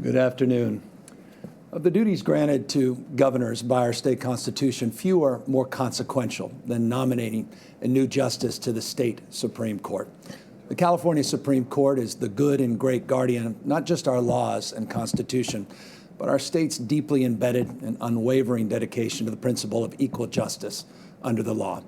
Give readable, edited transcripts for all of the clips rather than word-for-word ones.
Good afternoon. Of the duties granted to governors by our state constitution, few are more consequential than nominating a new justice to the state Supreme Court. The California Supreme Court is the good and great guardian of not just our laws and constitution, but our state's deeply embedded and unwavering dedication to the principle of equal justice under the law.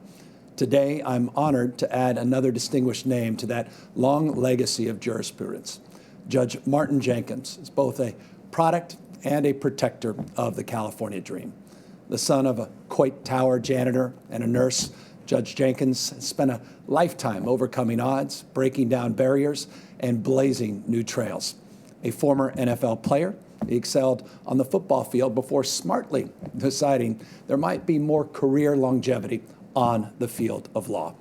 Today, I'm honored to add another distinguished name to that long legacy of jurisprudence. Judge Martin Jenkins is both a product and a protector of the California dream. The son of a Coit Tower janitor and a nurse, Judge Jenkins spent a lifetime overcoming odds, breaking down barriers, and blazing new trails. A former NFL player, he excelled on the football field before smartly deciding there might be more career longevity on the field of law.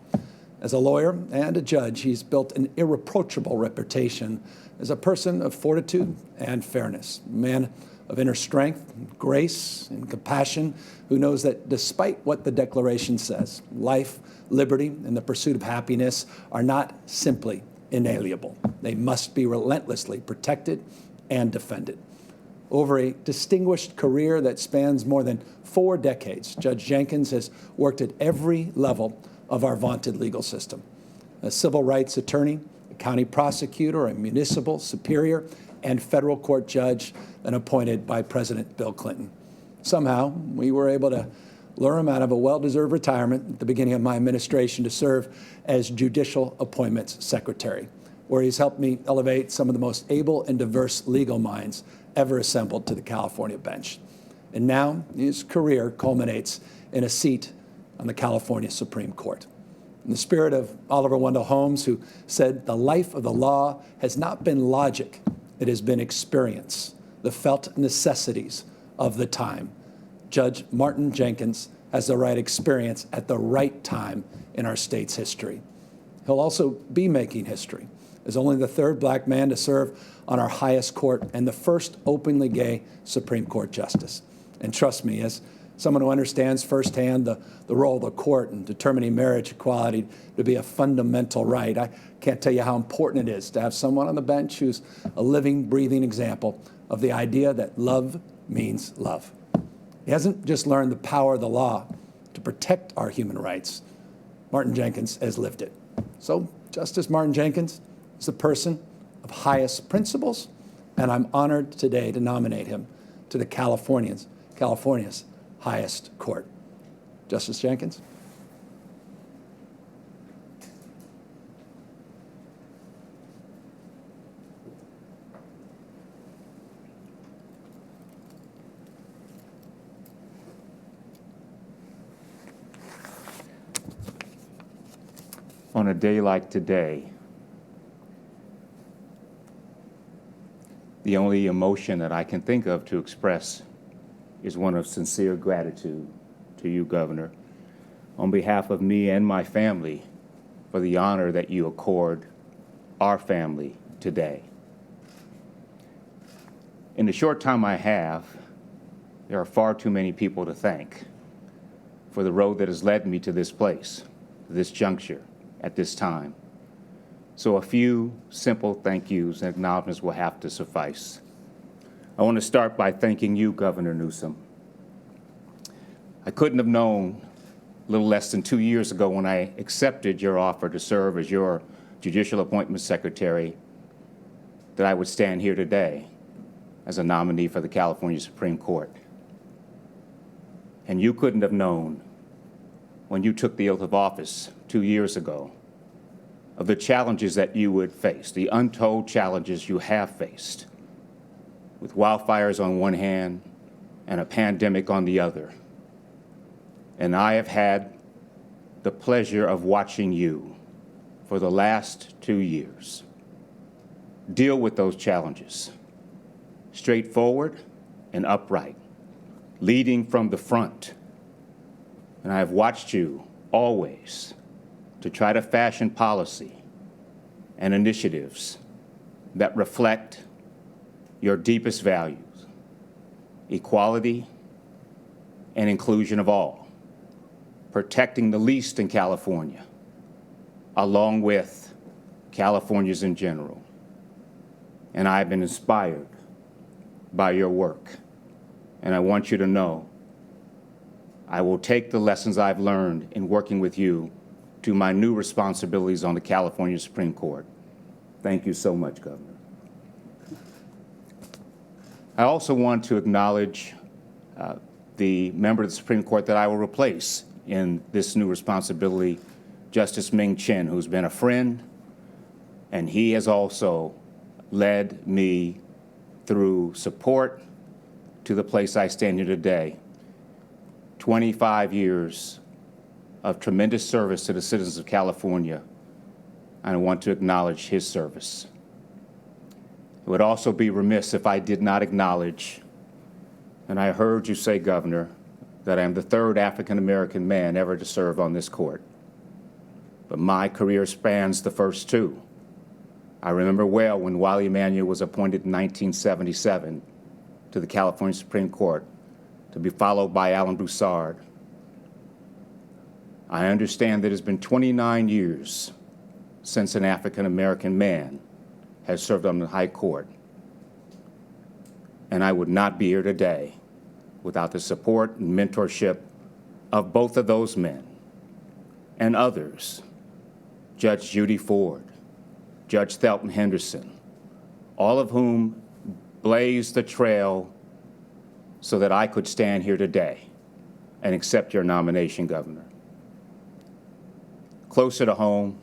As a lawyer and a judge, he's built an irreproachable reputation as a person of fortitude and fairness, a man of inner strength, grace, and compassion, who knows that despite what the Declaration says, life, liberty, and the pursuit of happiness are not simply inalienable. They must be relentlessly protected and defended. Over a distinguished career that spans more than 4 decades, Judge Jenkins has worked at every level of our vaunted legal system. A civil rights attorney, a county prosecutor, a municipal superior, and federal court judge, and appointed by President Bill Clinton. Somehow, we were able to lure him out of a well-deserved retirement at the beginning of my administration to serve as Judicial Appointments Secretary, where he's helped me elevate some of the most able and diverse legal minds ever assembled to the California bench. And now his career culminates in a seat on the California Supreme Court. In the spirit of Oliver Wendell Holmes, who said, "The life of the law has not been logic, it has been experience, the felt necessities of the time." Judge Martin Jenkins has the right experience at the right time in our state's history. He'll also be making history as only the 3rd black man to serve on our highest court and the first openly gay Supreme Court justice. And trust me, as someone who understands firsthand the role of the court in determining marriage equality to be a fundamental right, I can't tell you how important it is to have someone on the bench who's a living, breathing example of the idea that love means love. He hasn't just learned the power of the law to protect our human rights. Martin Jenkins has lived it. So Justice Martin Jenkins is a person of highest principles, and I'm honored today to nominate him to the California's highest court. Justice Jenkins. On a day like today, the only emotion that I can think of to express is one of sincere gratitude to you, Governor, on behalf of me and my family for the honor that you accord our family today. In the short time I have, there are far too many people to thank for the road that has led me to this place, this juncture, at this time. So a few simple thank yous and acknowledgments will have to suffice. I want to start by thanking you, Governor Newsom. I couldn't have known a little less than 2 years ago when I accepted your offer to serve as your Judicial Appointments Secretary that I would stand here today as a nominee for the California Supreme Court. And you couldn't have known when you took the oath of office 2 years ago of the challenges that you would face, the untold challenges you have faced, with wildfires on one hand and a pandemic on the other. And I have had the pleasure of watching you for the last 2 years deal with those challenges, straightforward and upright, leading from the front. And I have watched you always to try to fashion policy and initiatives that reflect your deepest values, equality and inclusion of all, protecting the least in California, along with Californians in general. And I've been inspired by your work. And I want you to know I will take the lessons I've learned in working with you to my new responsibilities on the California Supreme Court. Thank you so much, Governor. I also want to acknowledge the member of the Supreme Court that I will replace in this new responsibility, Justice Ming Chin, who's been a friend, and he has also led me through support to the place I stand here today. 25 years of tremendous service to the citizens of California, and I want to acknowledge his service. It would also be remiss if I did not acknowledge, and I heard you say, Governor, that I am the third African-American man ever to serve on this court. But my career spans the first two. I remember well when Wiley Emanuel was appointed in 1977 to the California Supreme Court, to be followed by Alan Broussard. I understand that it's been 29 years since an African-American man has served on the High Court. And I would not be here today without the support and mentorship of both of those men and others, Judge Judy Ford, Judge Thelton Henderson, all of whom blazed the trail so that I could stand here today and accept your nomination, Governor. Closer to home,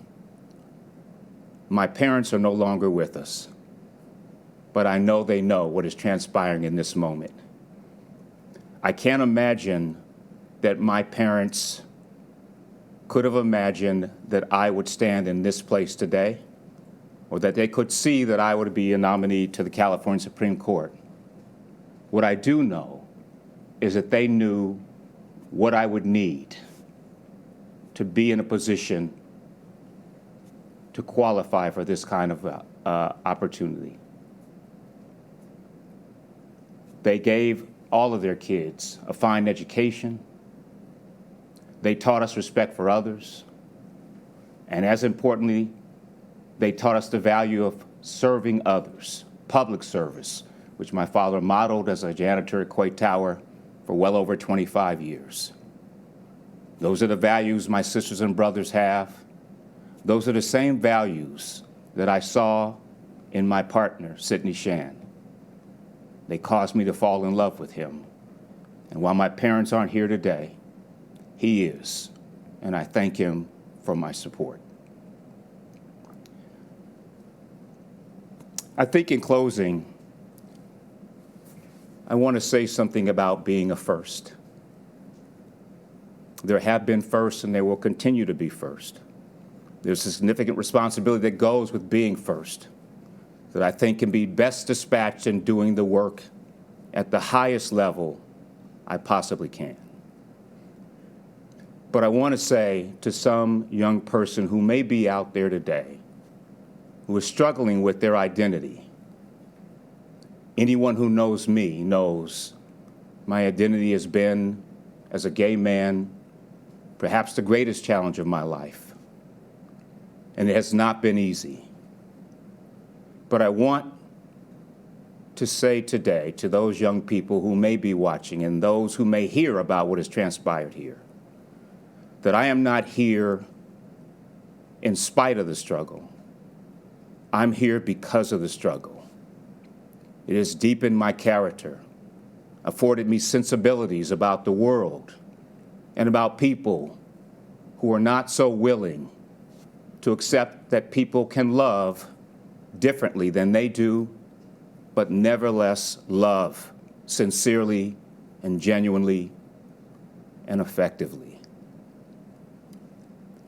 my parents are no longer with us, but I know they know what is transpiring in this moment. I can't imagine that my parents could have imagined that I would stand in this place today, or that they could see that I would be a nominee to the California Supreme Court. What I do know is that they knew what I would need to be in a position to qualify for this kind of opportunity. They gave all of their kids a fine education. They taught us respect for others. And as importantly, they taught us the value of serving others, public service, which my father modeled as a janitor at Coit Tower for well over 25 years. Those are the values my sisters and brothers have. Those are the same values that I saw in my partner, Sidney Shan. They caused me to fall in love with him. And while my parents aren't here today, he is, and I thank him for my support. I think in closing, I want to say something about being a first. There have been firsts, and there will continue to be first. There's a significant responsibility that goes with being first that I think can be best dispatched in doing the work at the highest level I possibly can. But I want to say to some young person who may be out there today who is struggling with their identity, anyone who knows me knows my identity has been, as a gay man, perhaps the greatest challenge of my life. And it has not been easy. But I want to say today to those young people who may be watching and those who may hear about what has transpired here, that I am not here in spite of the struggle. I'm here because of the struggle. It has deepened my character, afforded me sensibilities about the world and about people who are not so willing to accept that people can love differently than they do, but nevertheless love sincerely and genuinely and effectively.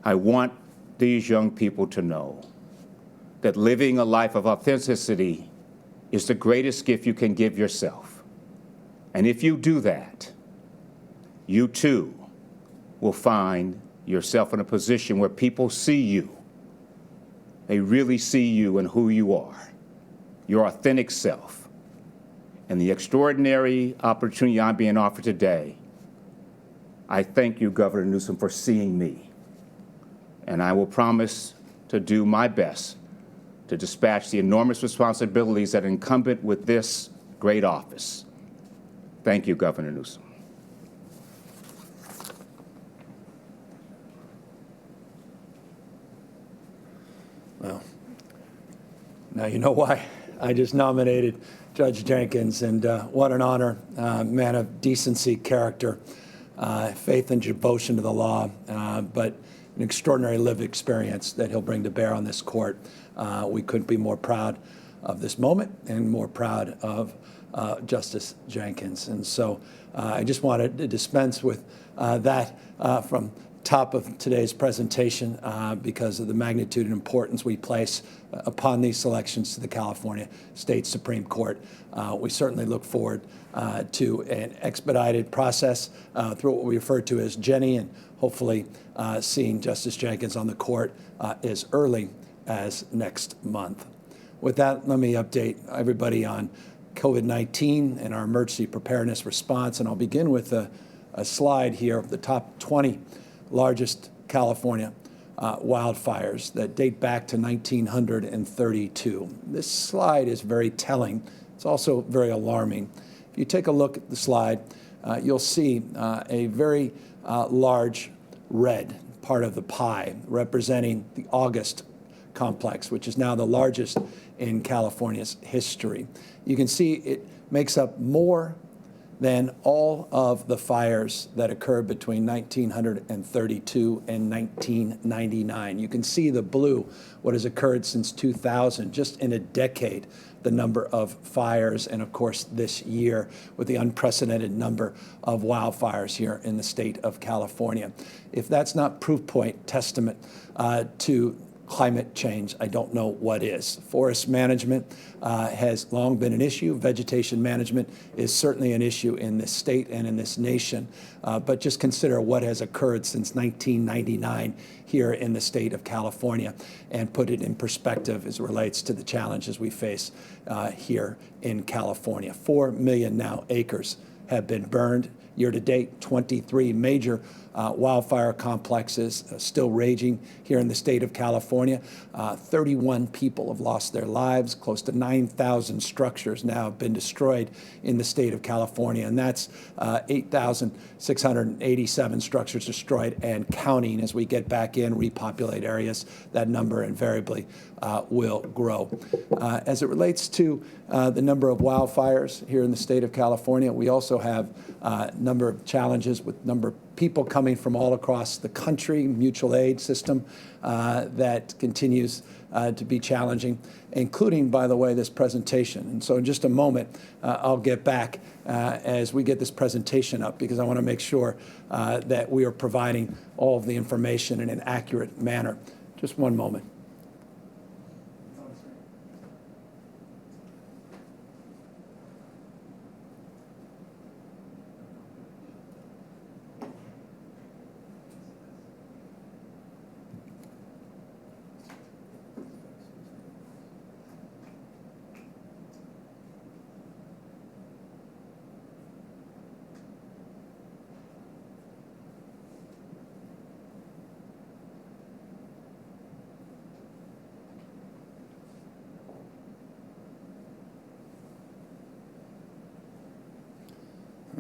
I want these young people to know that living a life of authenticity is the greatest gift you can give yourself. And if you do that, you too will find yourself in a position where people see you. They really see you and who you are, your authentic self. And the extraordinary opportunity I'm being offered today, I thank you, Governor Newsom, for seeing me. And I will promise to do my best to dispatch the enormous responsibilities that are incumbent with this great office. Thank you, Governor Newsom. Well, now you know why I just nominated Judge Jenkins, and what an honor, man of decency, character, faith and devotion to the law, but an extraordinary lived experience that he'll bring to bear on this court. We couldn't be more proud of this moment and more proud of Justice Jenkins. And so I just wanted to dispense with that from top of today's presentation because of the magnitude and importance we place upon these selections to the California State Supreme Court. We certainly look forward to an expedited process through what we refer to as Jenny, and hopefully seeing Justice Jenkins on the court as early as next month. With that, let me update everybody on COVID-19 and our emergency preparedness response, and I'll begin with a slide here of the top 20 largest California wildfires that date back to 1932. This slide is very telling. It's also very alarming. If you take a look at the slide, you'll see a very large red part of the pie representing the August complex, which is now the largest in California's history. You can see it makes up more than all of the fires that occurred between 1932 and 1999. You can see the blue, what has occurred since 2000, just in a decade, the number of fires, and of course this year with the unprecedented number of wildfires here in the state of California. If that's not proof point, testament to climate change, I don't know what is. Forest management has long been an issue. Vegetation management is certainly an issue in this state and in this nation. But just consider what has occurred since 1999 here in the state of California and put it in perspective as it relates to the challenges we face here in California. 4 million now acres have been burned. Year to date, 23 major wildfire complexes still raging here in the state of California. 31 people have lost their lives. Close to 9,000 structures now have been destroyed in the state of California, and that's 8,687 structures destroyed and counting. As we get back in, repopulate areas, that number invariably will grow. As it relates to the number of wildfires here in the state of California, we also have a number of challenges with number of people coming from all across the country, mutual aid system that continues to be challenging, including, by the way, this presentation. And so in just a moment, I'll get back as we get this presentation up, because I want to make sure that we are providing all of the information in an accurate manner. Just one moment.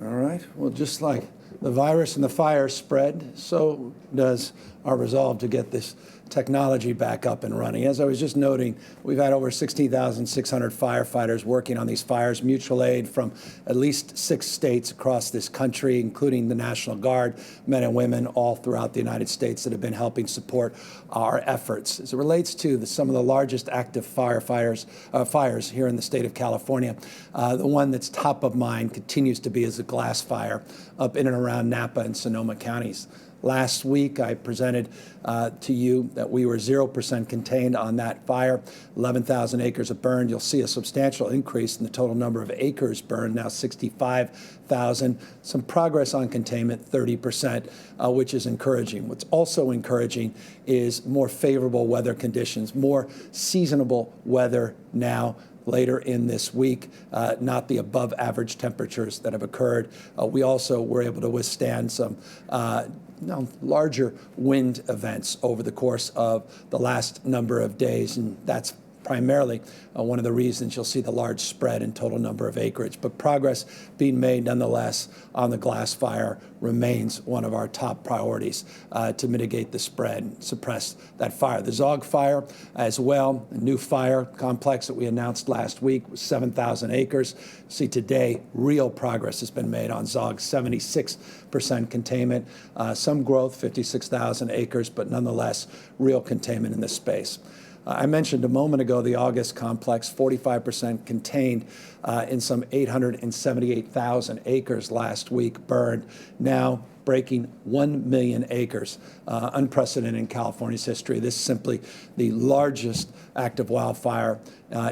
All right. Well, just like the virus and the fire spread, so does our resolve to get this technology back up and running. As I was just noting, we've had over 16,600 firefighters working on these fires, mutual aid from at least 6 states across this country, including the National Guard, men and women all throughout the United States that have been helping support our efforts. As it relates to some of the largest active fires here in the state of California, the one that's top of mind continues to be is the glass fire up in and around Napa and Sonoma counties. Last week, I presented to you that we were 0% contained on that fire. 11,000 acres have burned. You'll see a substantial increase in the total number of acres burned, now 65,000. Some progress on containment, 30%, which is encouraging. What's also encouraging is more favorable weather conditions, more seasonable weather now later in this week, not the above average temperatures that have occurred. We also were able to withstand some larger wind events over the course of the last number of days, and that's primarily one of the reasons you'll see the large spread in total number of acreage. But progress being made nonetheless on the glass fire remains one of our top priorities to mitigate the spread and suppress that fire. The Zog fire as well, a new fire complex that we announced last week was 7,000 acres. See today, real progress has been made on Zog, 76% containment, some growth, 56,000 acres, but nonetheless, real containment in this space. I mentioned a moment ago the August complex, 45% contained in some 878,000 acres last week burned, now breaking 1 million acres, unprecedented in California's history. This is simply the largest active wildfire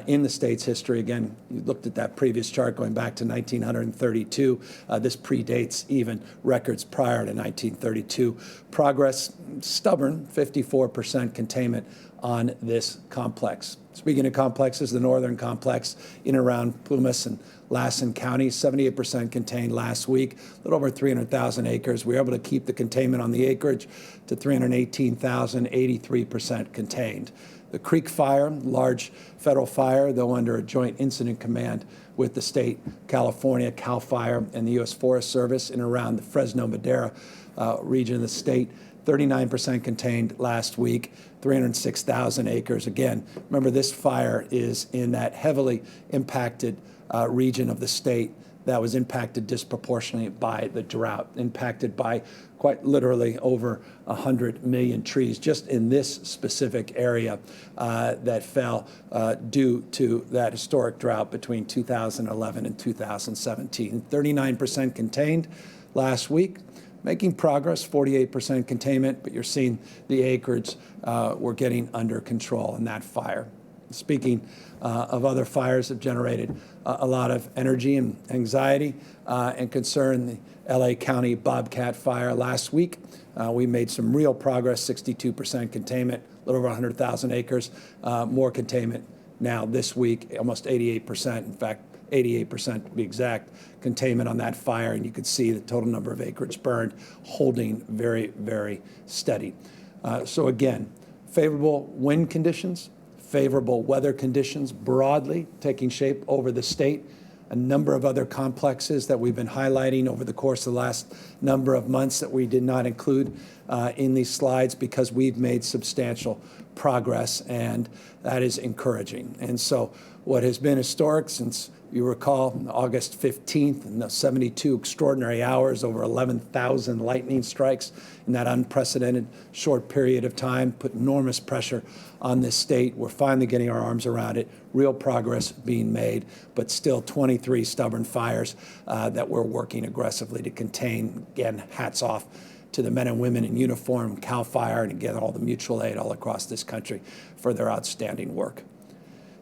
in the state's history. Again, you looked at that previous chart going back to 1932. This predates even records prior to 1932. Progress, stubborn, 54% containment on this complex. Speaking of complexes, the northern complex in and around Plumas and Lassen counties, 78% contained last week, a little over 300,000 acres. We were able to keep the containment on the acreage to 318,000, 83% contained. The Creek Fire, large federal fire, though under a joint incident command with the state, California, CAL FIRE, and the U.S. Forest Service in and around the Fresno Madera region of the state, 39% contained last week, 306,000 acres. Again, remember this fire is in that heavily impacted region of the state that was impacted disproportionately by the drought, impacted by quite literally over 100 million trees just in this specific area that fell due to that historic drought between 2011 and 2017. 39% contained last week. Making progress, 48% containment, but you're seeing the acreage we're getting under control in that fire. Speaking of other fires that have generated a lot of energy and anxiety and concern, the LA County Bobcat fire last week, we made some real progress, 62% containment, a little over 100,000 acres, more containment now this week, almost 88%. In fact, 88% to be exact, containment on that fire, and you could see the total number of acreage burned holding very, very steady. So again, favorable wind conditions, favorable weather conditions broadly taking shape over the state. A number of other complexes that we've been highlighting over the course of the last number of months that we did not include in these slides because we've made substantial progress, and that is encouraging. And so what has been historic since, you recall, August 15th and the 72 extraordinary hours, over 11,000 lightning strikes in that unprecedented short period of time, put enormous pressure on this state. We're finally getting our arms around it. Real progress being made, but still 23 stubborn fires that we're working aggressively to contain. Again, hats off to the men and women in uniform, CAL FIRE, and again, all the mutual aid all across this country for their outstanding work.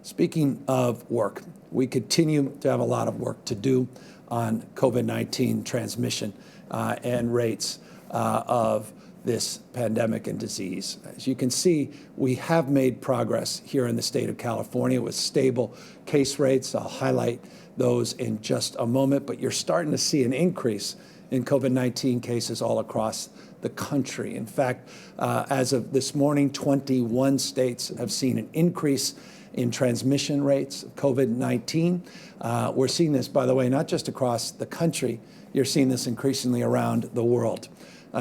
Speaking of work, we continue to have a lot of work to do on COVID-19 transmission and rates of this pandemic and disease. As you can see, we have made progress here in the state of California with stable case rates. I'll highlight those in just a moment, but you're starting to see an increase in COVID-19 cases all across the country. In fact, as of this morning, 21 states have seen an increase in transmission rates of COVID-19. We're seeing this, by the way, not just across the country, you're seeing this increasingly around the world.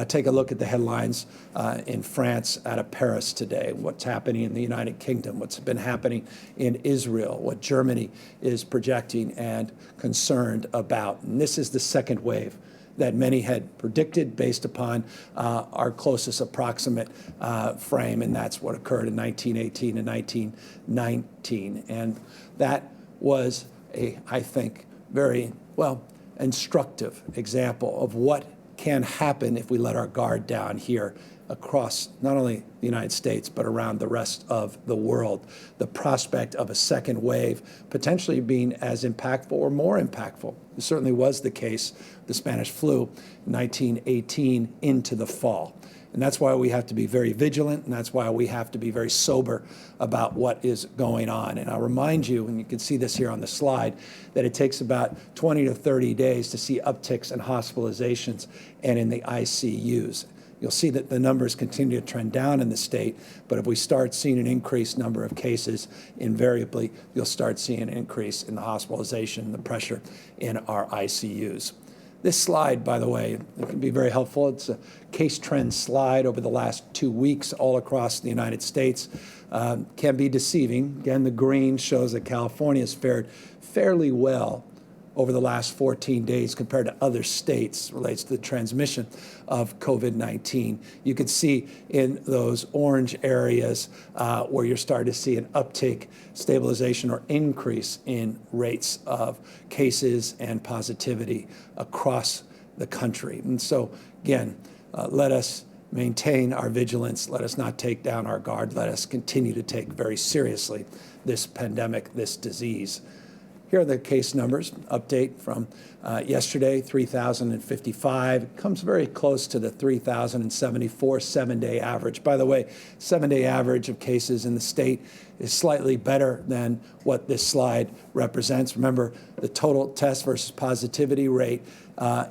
Take a look at the headlines in France out of Paris today, what's happening in the United Kingdom, what's been happening in Israel, what Germany is projecting and concerned about. And this is the second wave that many had predicted based upon our closest approximate frame, and that's what occurred in 1918 and 1919. And that was a, I think, very, well, instructive example of what can happen if we let our guard down here across not only the United States, but around the rest of the world. The prospect of a second wave potentially being as impactful or more impactful. It certainly was the case, the Spanish flu, 1918 into the fall. And that's why we have to be very vigilant, and that's why we have to be very sober about what is going on. And I'll remind you, and you can see this here on the slide, that it takes about 20 to 30 days to see upticks in hospitalizations and in the ICUs. you'll see that the numbers continue to trend down in the state. But if we start seeing an increased number of cases, invariably, you'll start seeing an increase in the hospitalization, the pressure in our ICUs. This slide, by the way, it can be very helpful. It's a case trend slide over the last 2 weeks all across the United States. Can be deceiving. Again, the green shows that California has fared fairly well over the last 14 days compared to other states relates to the transmission of COVID-19. You can see in those orange areas where you're starting to see an uptake, stabilization, or increase in rates of cases and positivity across the country. And so, again, let us maintain our vigilance. Let us not take down our guard. Let us continue to take very seriously this pandemic, this disease. Here are the case numbers, update from yesterday, 3,055. It comes very close to the 3,074 seven-day average. By the way, seven-day average of cases in the state is slightly better than what this slide represents. Remember, the total test versus positivity rate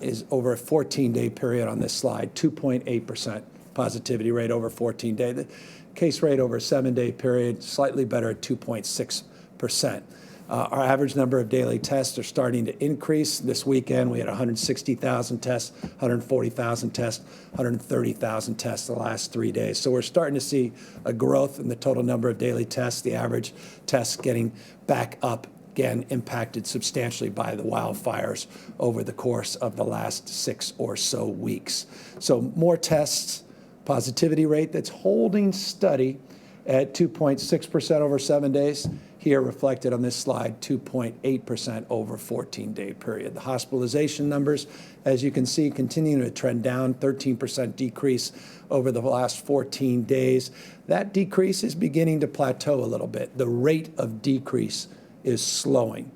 is over a 14-day period on this slide, 2.8% positivity rate over 14 days. The case rate over a 7-day period, slightly better at 2.6%. Our average number of daily tests are starting to increase. This weekend, we had 160,000 tests, 140,000 tests, 130,000 tests the last 3 days. So we're starting to see a growth in the total number of daily tests, the average tests getting back up, again, impacted substantially by the wildfires over the course of the last 6 or so weeks. So more tests, positivity rate that's holding steady at 2.6% over 7 days. Here reflected on this slide, 2.8% over 14-day period. The hospitalization numbers, as you can see, continue to trend down, 13% decrease over the last 14 days. That decrease is beginning to plateau a little bit. The rate of decrease is slowing.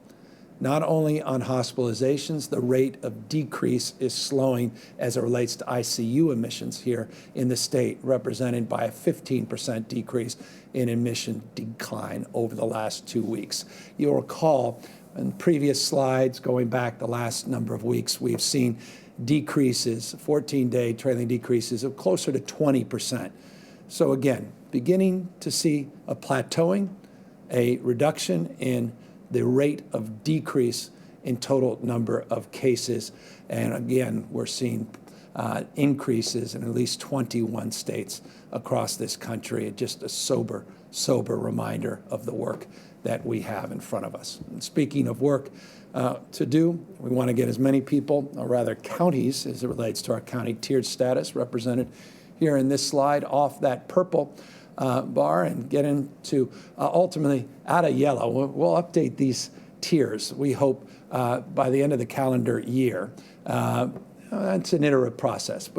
Not only on hospitalizations, the rate of decrease is slowing as it relates to ICU admissions here in the state, represented by a 15% decrease in admission decline over the last 2 weeks. You'll recall in previous slides, going back the last number of weeks, we've seen decreases, 14-day trailing decreases of closer to 20%. So again, beginning to see a plateauing, a reduction in the rate of decrease in total number of cases. And again, we're seeing increases in at least 21 states across this country. Just a sober reminder of the work that we have in front of us. And speaking of work to do, we want to get as many people, or rather counties, as it relates to our county tiered status, represented here in this slide, off that purple bar and get into ultimately out of yellow. We'll update these tiers, we hope, by the end of the calendar year. It's an iterative process.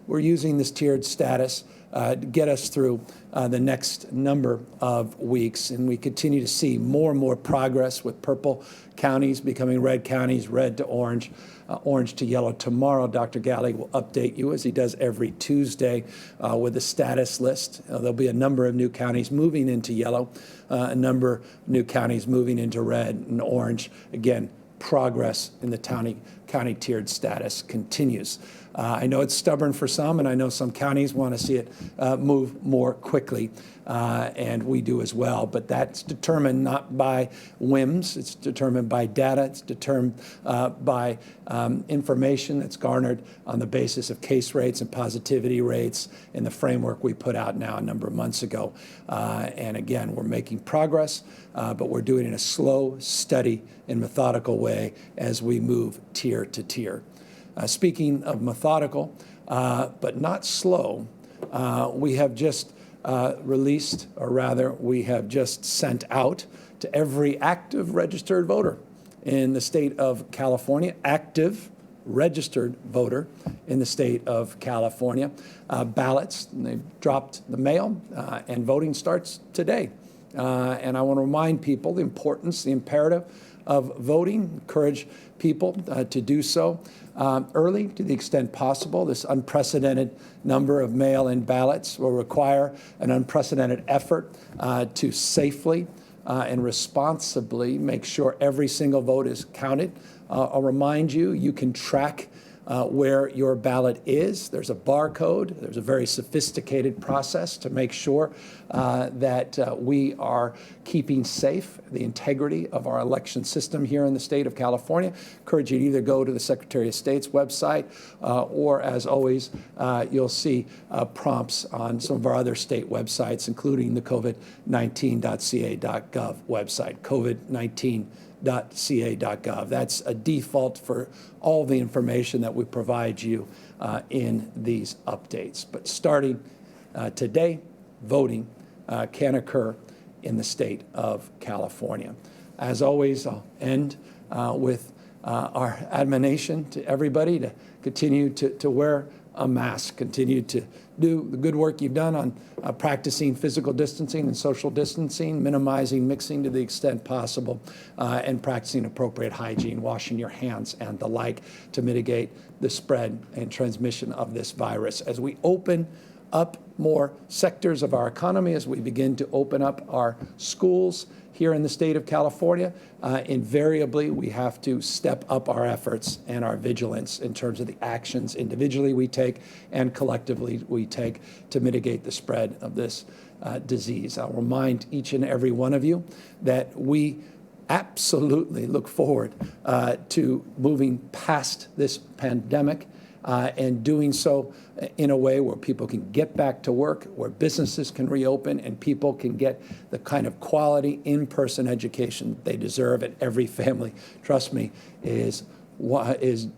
We're using this tiered status to get us through the next number of weeks, and we continue to see more and more progress with purple counties becoming red counties, red to orange, orange to yellow. Tomorrow, Dr. Galley will update you, as he does every Tuesday, with a status list. There'll be a number of new counties moving into yellow, a number of new counties moving into red and orange. Again, progress in the county tiered status continues. I know it's stubborn for some, and I know some counties want to see it move more quickly, and we do as well. But that's determined not by whims. It's determined by data. It's determined by information that's garnered on the basis of case rates and positivity rates in the framework we put out now a number of months ago. And again, we're making progress, but we're doing it in a slow, steady, and methodical way as we move tier to tier. Speaking of methodical, but not slow, we have just released, or rather, we have just sent out to every active registered voter in the state of California, active registered voter in the state of California, ballots. And they've dropped the mail, and voting starts today. And I want to remind people the importance, the imperative of voting, encourage people to do so early to the extent possible. This unprecedented number of mail-in ballots will require an unprecedented effort to safely and responsibly make sure every single vote is counted. I'll remind you, you can track where your ballot is. There's a barcode. There's a very sophisticated process to make sure that we are keeping safe the integrity of our election system here in the state of California. Encourage you to either go to the Secretary of State's website or, as always, you'll see prompts on some of our other state websites, including the covid19.ca.gov website, covid19.ca.gov. That's a default for all the information that we provide you in these updates. But starting today, voting can occur in the state of California. As always, I'll end with our admonition to everybody to continue to wear a mask, continue to do the good work you've done on practicing physical distancing and social distancing, minimizing mixing to the extent possible, and practicing appropriate hygiene, washing your hands and the like to mitigate the spread and transmission of this virus. As we open up more sectors of our economy, as we begin to open up our schools here in the state of California, invariably we have to step up our efforts and our vigilance in terms of the actions individually we take and collectively we take to mitigate the spread of this disease. I'll remind each and every one of you that we absolutely look forward to moving past this pandemic and doing so in a way where people can get back to work, where businesses can reopen, and people can get the kind of quality in-person education they deserve. And every family, trust me, is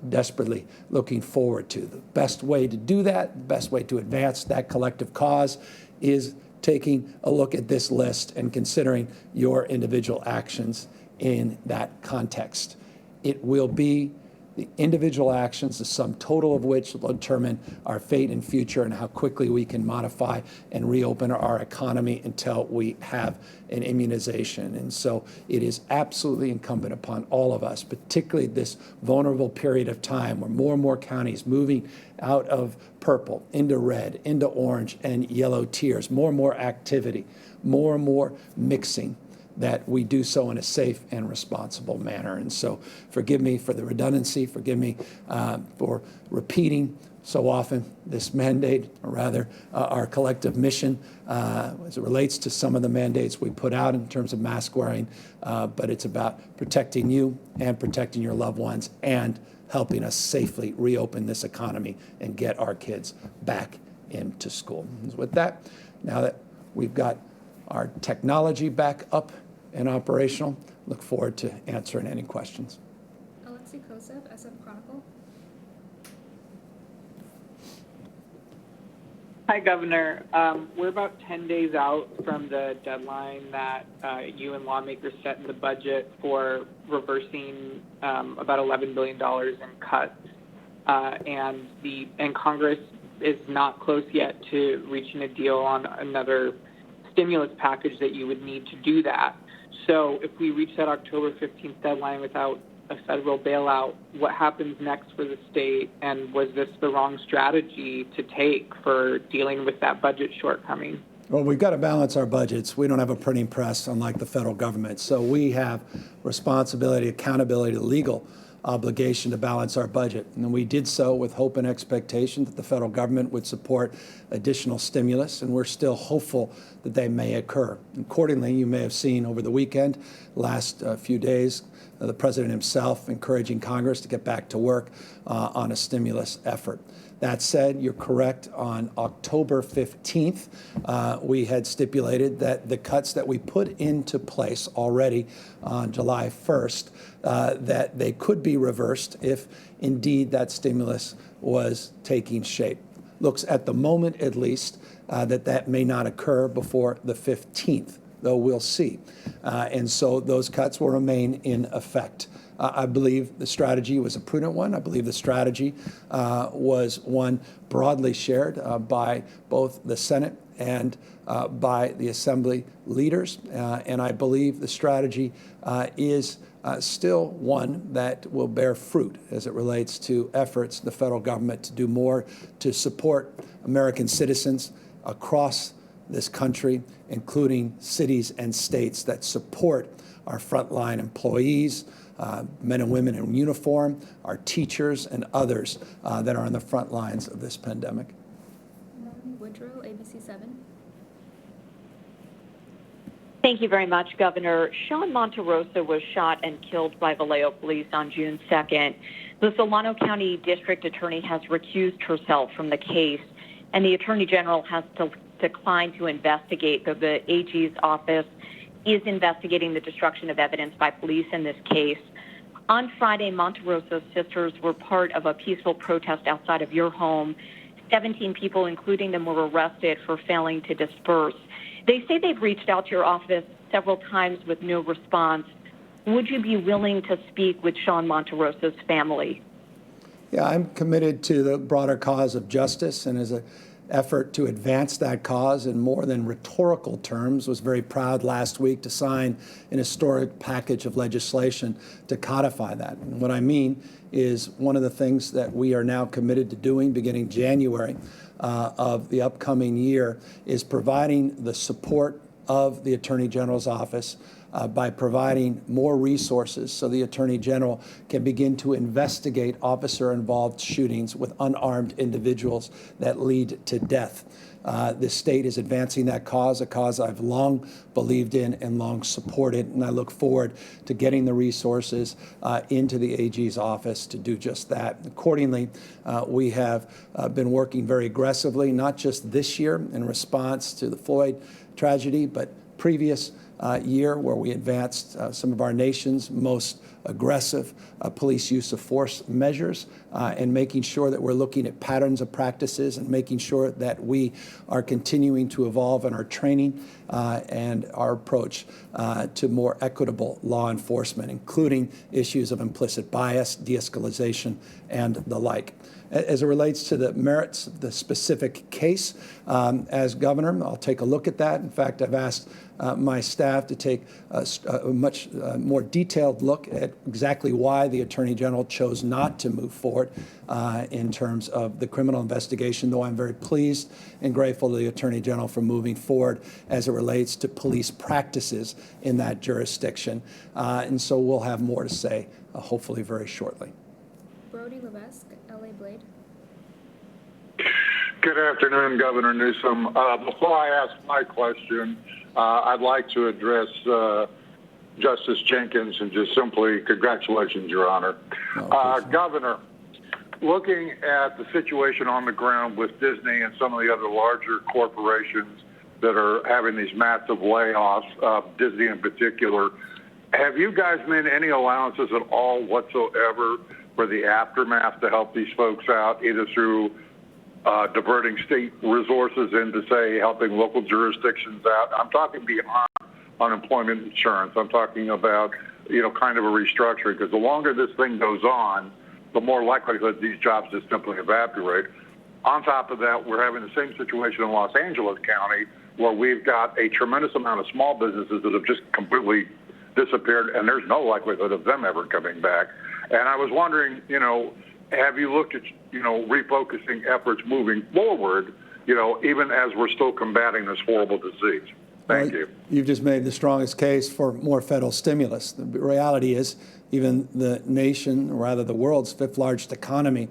desperately looking forward to. The best way to do that, the best way to advance that collective cause is taking a look at this list and considering your individual actions in that context. It will be the individual actions, the sum total of which will determine our fate and future and how quickly we can modify and reopen our economy until we have an immunization. And so it is absolutely incumbent upon all of us, particularly this vulnerable period of time where more and more counties moving out of purple into red, into orange and yellow tiers, more and more activity, more and more mixing, that we do so in a safe and responsible manner. And so forgive me for the redundancy, forgive me for repeating so often this mandate, or rather our collective mission as it relates to some of the mandates we put out in terms of mask wearing, but it's about protecting you and protecting your loved ones and helping us safely reopen this economy and get our kids back into school. With that, now that we've got our technology back up and operational, look forward to answering any questions. Alexei Kosev, SF Chronicle. Hi, Governor. We're about 10 days out from the deadline that you and lawmakers set in the budget for reversing about $11 billion in cuts, and Congress is not close yet to reaching a deal on another stimulus package that you would need to do that. So if we reach that October 15th deadline without a federal bailout, what happens next for the state? And was this the wrong strategy to take for dealing with that budget shortcoming? Well, we've got to balance our budgets. We don't have a printing press, unlike the federal government. So we have responsibility, accountability, legal obligation to balance our budget. And we did so with hope and expectation that the federal government would support additional stimulus, and we're still hopeful that they may occur. Accordingly, you may have seen over the weekend, last few days, the president himself encouraging Congress to get back to work on a stimulus effort. That said, you're correct. On October 15th, we had stipulated that the cuts that we put into place already on July 1st, that they could be reversed if indeed that stimulus was taking shape. Looks at the moment, at least, that may not occur before the 15th, though we'll see. And so those cuts will remain in effect. I believe the strategy was a prudent one. I believe the strategy was one broadly shared by both the Senate and by the Assembly leaders. And I believe the strategy is still one that will bear fruit as it relates to efforts of the federal government to do more to support American citizens across this country, including cities and states that support our frontline employees, men and women in uniform, our teachers, and others that are on the front lines of this pandemic. Melanie Woodrow, ABC 7. Thank you very much, Governor. Sean Monterosa was shot and killed by Vallejo police on June 2nd. The Solano County District Attorney has recused herself from the case, and the Attorney General has declined to investigate, though the AG's office is investigating the destruction of evidence by police in this case. On Friday, Monterosa's sisters were part of a peaceful protest outside of your home. 17 people, including them, were arrested for failing to disperse. They say they've reached out to your office several times with no response. Would you be willing to speak with Sean Monterosa's family? Yeah, I'm committed to the broader cause of justice, and as an effort to advance that cause in more than rhetorical terms, was very proud last week to sign an historic package of legislation to codify that. And what I mean is one of the things that we are now committed to doing beginning January of the upcoming year is providing the support of the Attorney General's office by providing more resources so the Attorney General can begin to investigate officer-involved shootings with unarmed individuals that lead to death. The state is advancing that cause, a cause I've long believed in and long supported, and I look forward to getting the resources into the AG's office to do just that. Accordingly, we have been working very aggressively, not just this year in response to the Floyd tragedy, but previous year where we advanced some of our nation's most aggressive police use of force measures and making sure that we're looking at patterns of practices and making sure that we are continuing to evolve in our training and our approach to more equitable law enforcement, including issues of implicit bias, de-escalation, and the like. As it relates to the merits of the specific case, as governor, I'll take a look at that. In fact, I've asked my staff to take a much more detailed look at exactly why the Attorney General chose not to move forward in terms of the criminal investigation, though I'm very pleased and grateful to the Attorney General for moving forward as it relates to police practices in that jurisdiction. And so we'll have more to say, hopefully very shortly. Brody Levesque, LA Blade. Good afternoon, Governor Newsom. Before I ask my question, I'd like to address Justice Jenkins and just simply congratulations, Your Honor. Governor, looking at the situation on the ground with Disney and some of the other larger corporations that are having these massive layoffs, Disney in particular, have you guys made any allowances at all whatsoever for the aftermath to help these folks out, either through diverting state resources into, say, helping local jurisdictions out? I'm talking beyond unemployment insurance. I'm talking about, kind of a restructuring, because the longer this thing goes on, the more likelihood these jobs just simply evaporate. On top of that, we're having the same situation in Los Angeles County, where we've got a tremendous amount of small businesses that have just completely disappeared, and there's no likelihood of them ever coming back. And I was wondering, have you looked at, refocusing efforts moving forward, even as we're still combating this horrible disease? Thank you. You've just made the strongest case for more federal stimulus. The reality is even the nation, or rather the world's fifth largest economy,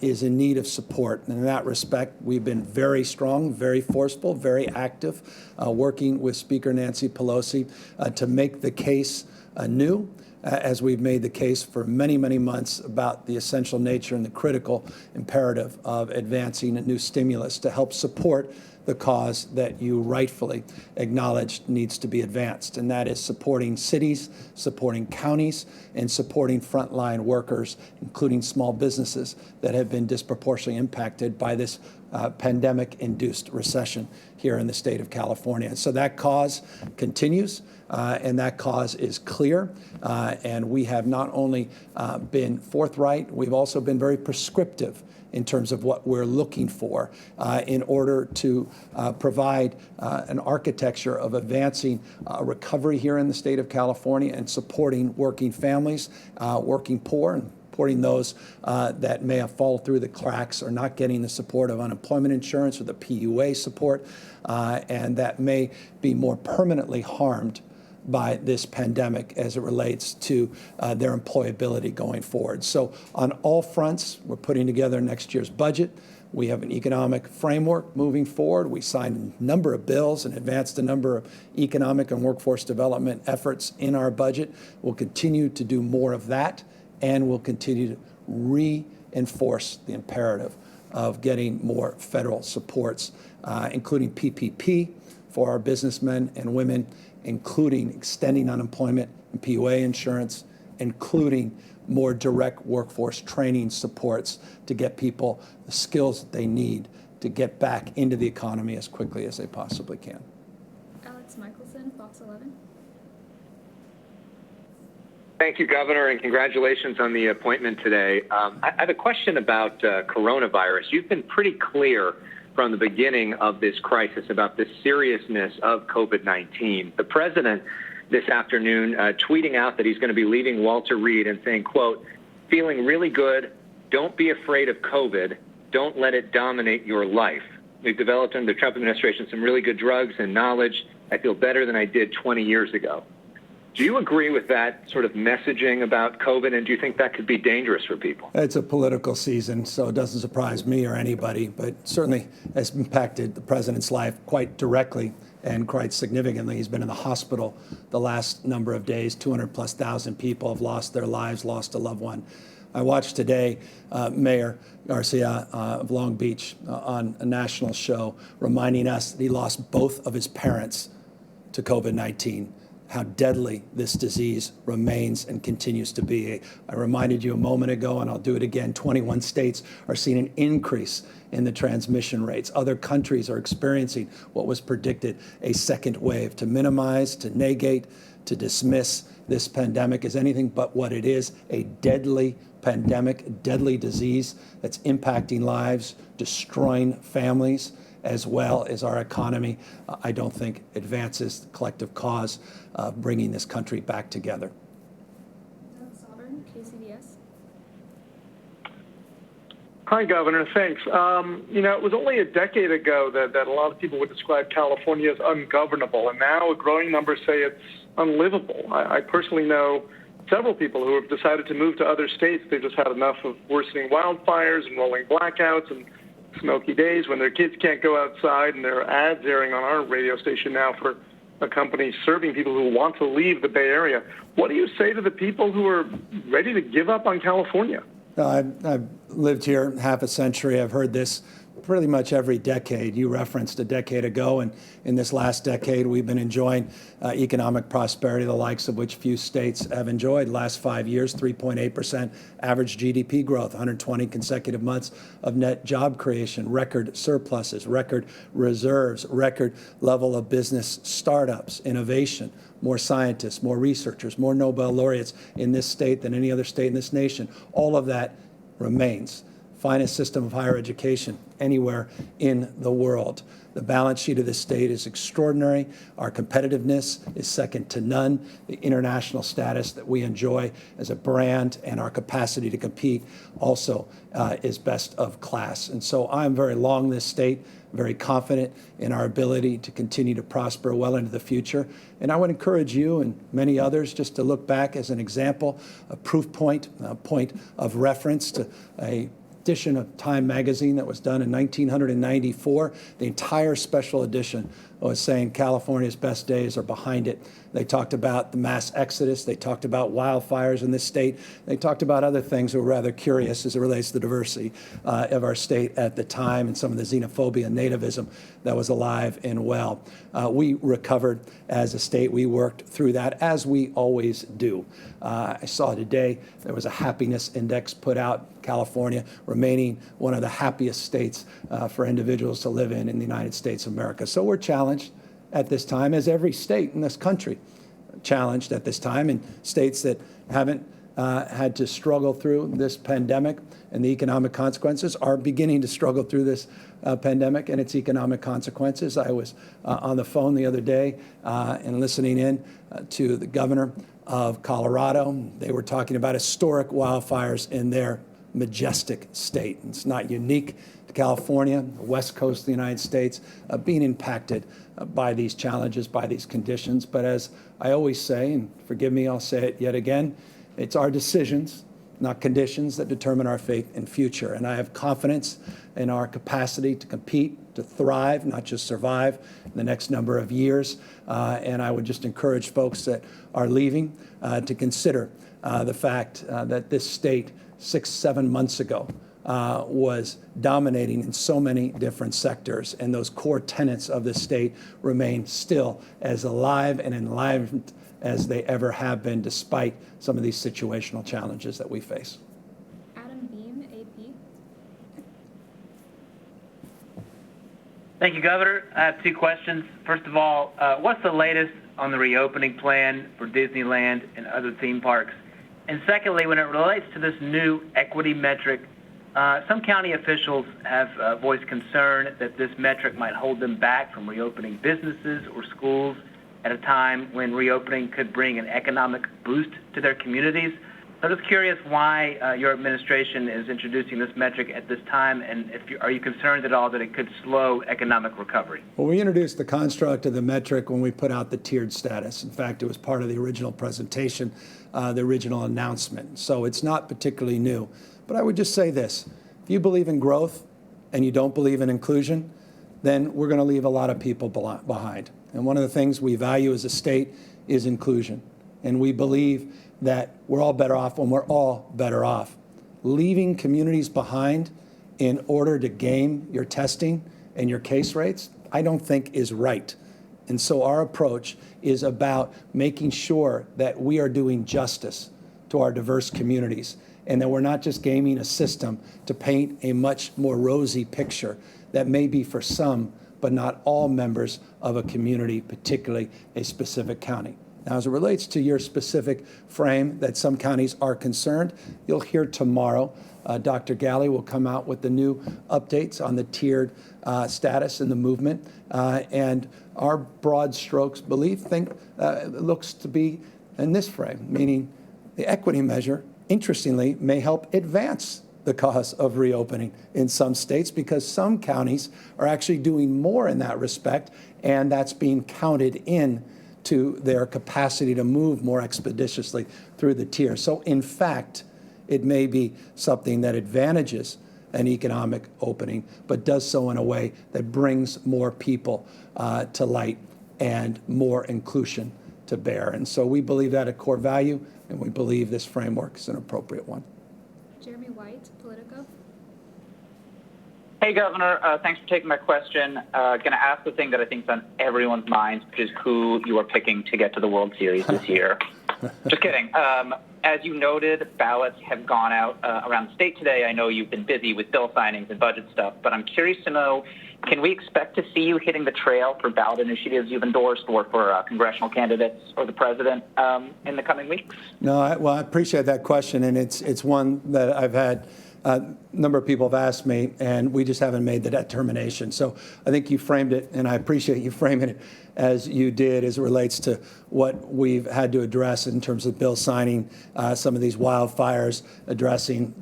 is in need of support. And in that respect, we've been very strong, very forceful, very active, working with Speaker Nancy Pelosi to make the case anew, as we've made the case for many, many months about the essential nature and the critical imperative of advancing a new stimulus to help support the cause that you rightfully acknowledged needs to be advanced, and that is supporting cities, supporting counties, and supporting frontline workers, including small businesses that have been disproportionately impacted by this pandemic-induced recession here in the state of California. So that cause continues, and that cause is clear, and we have not only been forthright, we've also been very prescriptive in terms of what we're looking for in order to provide an architecture of advancing recovery here in the state of California and supporting working families, working poor, and supporting those that may have fallen through the cracks or not getting the support of unemployment insurance or the PUA support, and that may be more permanently harmed by this pandemic as it relates to their employability going forward. So on all fronts, we're putting together next year's budget. We have an economic framework moving forward. We signed a number of bills and advanced a number of economic and workforce development efforts in our budget. We'll continue to do more of that, and we'll continue to reinforce the imperative of getting more federal supports, including PPP for our businessmen and women, including extending unemployment and PUA insurance, including more direct workforce training supports to get people the skills that they need to get back into the economy as quickly as they possibly can. Alex Michelson, Fox 11. Thank you, Governor, and congratulations on the appointment today. I have a question about coronavirus. You've been pretty clear from the beginning of this crisis about the seriousness of COVID-19. The president this afternoon tweeting out that he's going to be leaving Walter Reed and saying, quote, "Feeling really good. Don't be afraid of COVID. Don't let it dominate your life. We've developed under the Trump administration some really good drugs and knowledge. I feel better than I did 20 years ago." Do you agree with that sort of messaging about COVID, and do you think that could be dangerous for people? It's a political season, so it doesn't surprise me or anybody, but certainly has impacted the president's life quite directly and quite significantly. He's been in the hospital the last number of days. 200,000+ people have lost their lives, lost a loved one. I watched today Mayor Garcia of Long Beach on a national show reminding us that he lost both of his parents to COVID-19. How deadly this disease remains and continues to be. I reminded you a moment ago, and I'll do it again, 21 states are seeing an increase in the transmission rates. Other countries are experiencing what was predicted, a second wave. To minimize, to negate, to dismiss this pandemic as anything but what it is, a deadly pandemic, a deadly disease that's impacting lives, destroying families, as well as our economy, I don't think advances the collective cause of bringing this country back together. Doug Sovereign, KCBS. Hi, Governor. Thanks. It was only a decade ago that a lot of people would describe California as ungovernable, and now a growing number say it's unlivable. I personally know several people who have decided to move to other states. They've just had enough of worsening wildfires and rolling blackouts and smoky days when their kids can't go outside, and there are ads airing on our radio station now for a company serving people who want to leave the Bay Area. What do you say to the people who are ready to give up on California? I've lived here half a century. I've heard this pretty much every decade. You referenced a decade ago, and in this last decade, we've been enjoying economic prosperity, the likes of which few states have enjoyed. Last 5 years, 3.8% average GDP growth, 120 consecutive months of net job creation, record surpluses, record reserves, record level of business startups, innovation, more scientists, more researchers, more Nobel laureates in this state than any other state in this nation. All of that remains. Finest system of higher education anywhere in the world. The balance sheet of this state is extraordinary. Our competitiveness is second to none. The international status that we enjoy as a brand and our capacity to compete also is best of class. And so I'm very long this state, very confident in our ability to continue to prosper well into the future. And I would encourage you and many others just to look back as an example, a proof point, a point of reference to a edition of Time magazine that was done in 1994. The entire special edition was saying California's best days are behind it. They talked about the mass exodus. They talked about wildfires in this state. They talked about other things that were rather curious as it relates to the diversity of our state at the time and some of the xenophobia and nativism that was alive and well. We recovered as a state. We worked through that, as we always do. I saw today there was a happiness index put out. California remaining one of the happiest states for individuals to live in the United States of America. So we're challenged at this time, as every state in this country challenged at this time, in states that haven't had to struggle through this pandemic and the economic consequences, are beginning to struggle through this pandemic and its economic consequences. I was on the phone the other day and listening in to the governor of Colorado. They were talking about historic wildfires in their majestic state. It's not unique to California, the west coast of the United States, being impacted by these challenges, by these conditions. But as I always say, and forgive me, I'll say it yet again, it's our decisions, not conditions, that determine our fate and future. And I have confidence in our capacity to compete, to thrive, not just survive in the next number of years. And I would just encourage folks that are leaving to consider the fact that this state 6-7 months ago was dominating in so many different sectors, and those core tenets of the state remain still as alive and enlivened as they ever have been, despite some of these situational challenges that we face. Adam Beam, AP. Thank you, Governor. I have two questions. First of all, what's the latest on the reopening plan for Disneyland and other theme parks? And secondly, when it relates to this new equity metric, some county officials have voiced concern that this metric might hold them back from reopening businesses or schools at a time when reopening could bring an economic boost to their communities. So I'm just curious why your administration is introducing this metric at this time, and are you concerned at all that it could slow economic recovery? Well, we introduced the construct of the metric when we put out the tiered status. In fact, it was part of the original presentation, the original announcement. So it's not particularly new. But I would just say this. If you believe in growth and you don't believe in inclusion, then we're going to leave a lot of people behind. And one of the things we value as a state is inclusion. And we believe that we're all better off when we're all better off. Leaving communities behind in order to game your testing and your case rates, I don't think is right. And so our approach is about making sure that we are doing justice to our diverse communities and that we're not just gaming a system to paint a much more rosy picture that may be for some, but not all members of a community, particularly a specific county. Now, as it relates to your specific frame that some counties are concerned, you'll hear tomorrow Dr. Galley will come out with the new updates on the tiered status and the movement. And our broad strokes belief looks to be in this frame, meaning the equity measure, interestingly, may help advance the cause of reopening in some states because some counties are actually doing more in that respect, and that's being counted in to their capacity to move more expeditiously through the tier. So in fact, it may be something that advantages an economic opening, but does so in a way that brings more people to light and more inclusion to bear. And so we believe that a core value, and we believe this framework is an appropriate one. Jeremy White, Politico. Hey, Governor. Thanks for taking my question. Going to ask the thing that I think is on everyone's minds, which is who you are picking to get to the World Series this year. Just kidding. As you noted, ballots have gone out around the state today. I know you've been busy with bill signings and budget stuff, but I'm curious to know, can we expect to see you hitting the trail for ballot initiatives you've endorsed or for congressional candidates or the president in the coming weeks? No, I appreciate that question, and it's one that I've had a number of people have asked me, and we just haven't made the determination. So I think you framed it, and I appreciate you framing it as you did as it relates to what we've had to address in terms of bill signing, some of these wildfires,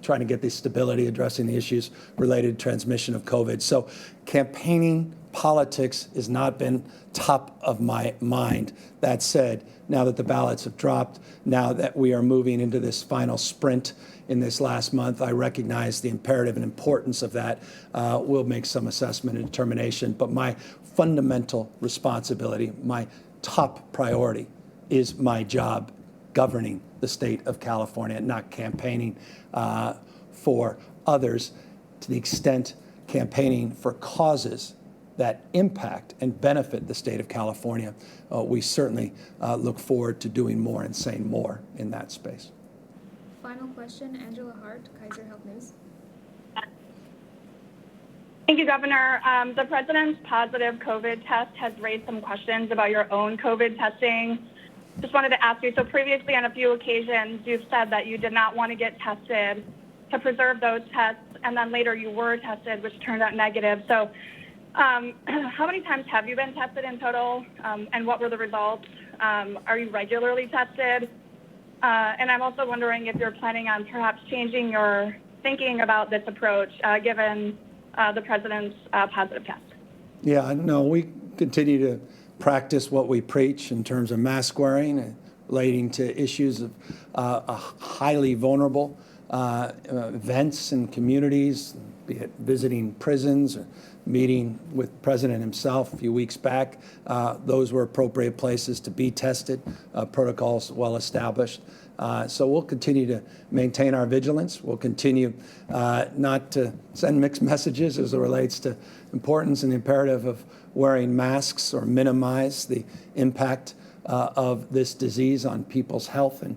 trying to get the stability, addressing the issues related to transmission of COVID. So campaigning politics has not been top of my mind. That said, now that the ballots have dropped, now that we are moving into this final sprint in this last month, I recognize the imperative and importance of that. We'll make some assessment and determination, but my fundamental responsibility, my top priority is my job governing the state of California, not campaigning for others, to the extent campaigning for causes that impact and benefit the state of California. We certainly look forward to doing more and saying more in that space. Final question, Angela Hart, Kaiser Health News. Thank you, Governor. The president's positive COVID test has raised some questions about your own COVID testing. just wanted to ask you, so previously on a few occasions, you've said that you did not want to get tested to preserve those tests, and then later you were tested, which turned out negative. So how many times have you been tested in total, and what were the results? Are you regularly tested? And I'm also wondering if you're planning on perhaps changing your thinking about this approach, given the president's positive test. Yeah, no, we continue to practice what we preach in terms of mask wearing, relating to issues of highly vulnerable events in communities, be it visiting prisons or meeting with the president himself a few weeks back. Those were appropriate places to be tested, protocols well established. So we'll continue to maintain our vigilance. We'll continue not to send mixed messages as it relates to importance and the imperative of wearing masks or minimize the impact of this disease on people's health and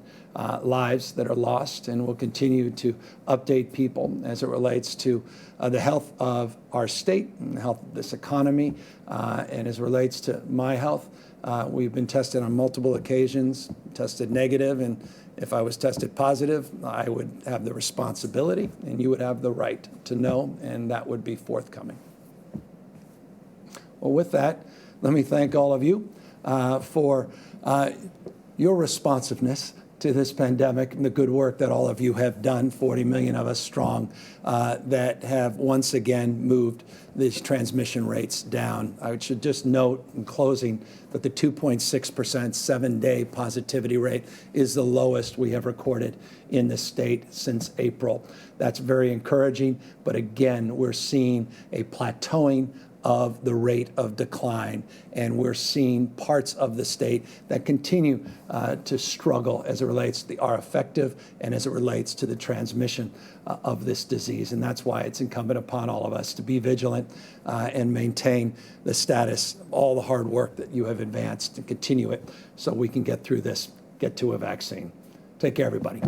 lives that are lost. And we'll continue to update people as it relates to the health of our state and the health of this economy. And as it relates to my health, we've been tested on multiple occasions, tested negative, and if I was tested positive, I would have the responsibility and you would have the right to know, and that would be forthcoming. Well, with that, let me thank all of you for your responsiveness to this pandemic and the good work that all of you have done, 40 million of us strong, that have once again moved these transmission rates down. I should just note in closing that the 2.6% 7-day positivity rate is the lowest we have recorded in the state since April. That's very encouraging, but again, we're seeing a plateauing of the rate of decline, and we're seeing parts of the state that continue to struggle as it relates to are effective and as it relates to the transmission of this disease. And that's why it's incumbent upon all of us to be vigilant and maintain the status, all the hard work that you have advanced, and continue it so we can get through this, get to a vaccine. Take care, everybody.